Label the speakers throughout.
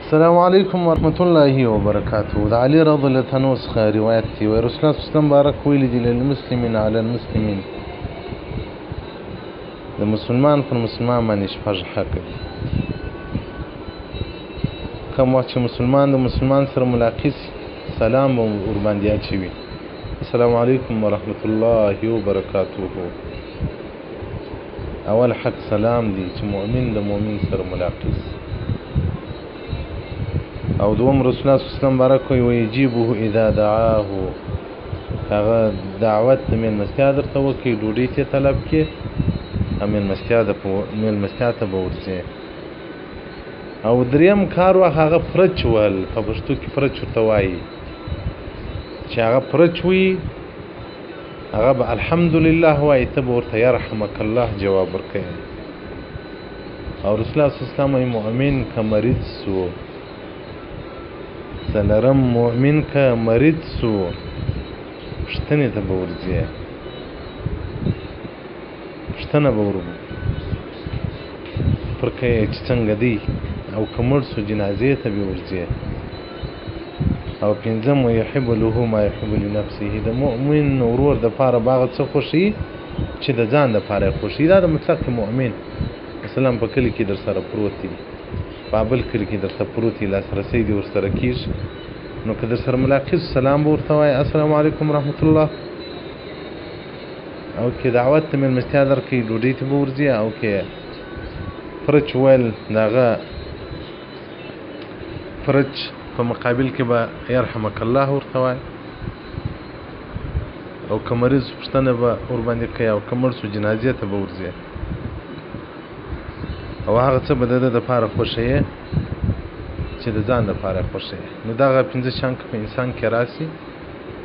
Speaker 1: السلام عليكم ورحمة الله وبركاته. د علي رضی الله عنه څخه روایت دی وایي رسول الله صلی الله علیه وسلم بارک ویلي دي للمسلمین علی المسلمین، د مسلمان پر مسلمان باندې شپږ حق دي. کوم وخت چې مسلمان د مسلمان سره ملاقات سي سلام به ورباندې اچوي، السلام علیکم ورحمة الله وبرکاته. اول حق سلام دی چې مؤمن د مؤمن سره ملاقات سي. او دوم رسول الله صلی الله علیه وسلم بارک وی ویجیبه اذا دعاه، هغه دعوت د مېلمستیا درته وکړي، ډوډۍ ته طلب کړي، مېلمستیا ته به ورځې. او دریم کار هغه فرچ وهل، په پښتو کې فرچ ورته وایي، چې هغه فرچ وي هغه به الحمدلله وایي، ته به ورته یرحمک الله جواب ورکوي. او رسول الله صلی الله علیه وسلم وایي مؤمن که مریض سو، سلرم مؤمن که مریض سو پښتنې ته به ورځي، پښتنه به ورکوي چې څنګه دی. او که مړ سو جنازې ته به ورځي. او پنځم ویحب له ما یحب لنفسه، د مؤمن ورور د پاره به هغه څه خوښي چې د ځان د پاره خوښي. دا د مطلق مؤمن مثلا په کلي کې در سره پروت دی، په بل کلي کې درته پروت دی، لاسرسی دې ورسره کېږي، نو که در سره ملاقات سلام به ورته وایي السلام علیکم رحمت الله. او که دعوت ته مېلمستیا درکوي ډوډۍ ته به ورځي. او که فرچ ویل د هغه فرچ په مقابل کې به یرحمک الله ورته وایي. او که مریض پوښتنه به ورباندې کوي. او که مړ سو جنازې ته به ورځي. او هغه څه به د ده دپاره خوښوي چې د ځان دپاره خوښوي. نو دغه پنځه شیان که په انسان کې راسي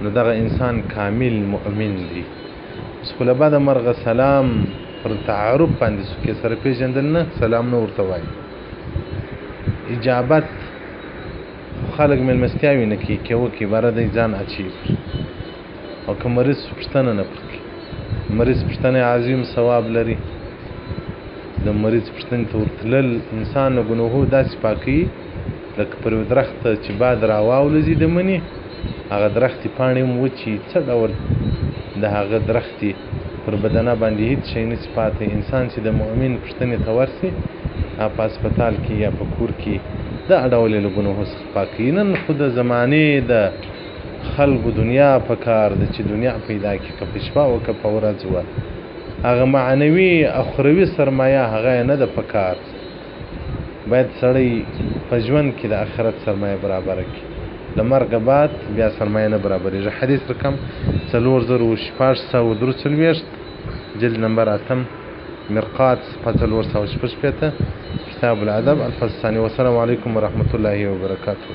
Speaker 1: نو دغه انسان کامل مؤمن دی. اوس خو له بده مرغه سلام پر تعارف باندې څوک یې سره پېژندل نه، سلام نه ورته وایي. اجابت خلک مېلمستیاوې نه کوي، که وکړي باره دی ځان اچوي. او که مریض پوښتنه نه پرې کوي، مریض پوښتنه عظیم ثواب لري. د مریض پوښتنې ته ورتلل انسان له ګناهو داسې پاکوي لکه پر یو درخت چې باد راواولځي د مني، هغه درختې پاڼې هم وچي، څه ډول د هغه درختې پر بدنه باندې هېڅ شی نشي پاتې. انسان چې د مؤمن پوښتنې ته ورسي په هسپتال کې یا په کور کې دا ډول یې له ګناهو څخه پاکوي. نن خو د زمانې د خلکو دنیا په کار ده چې دنیا پیدا کړي، که په شپه وه که په ورځ وه، هغه معنوي اخروي سرمایه هغه یې نه ده په کار. باید سړی په ژوند کې د آخرت سرمایه برابره کړي، له مرګه بعد بیا سرمایه نه برابرېږي. حدیث رقم 4643 جلد نمبر 8 مرقات صفحه 466 کتاب الادب الفصل الثاني. والسلام علیکم ورحمة الله وبرکاته.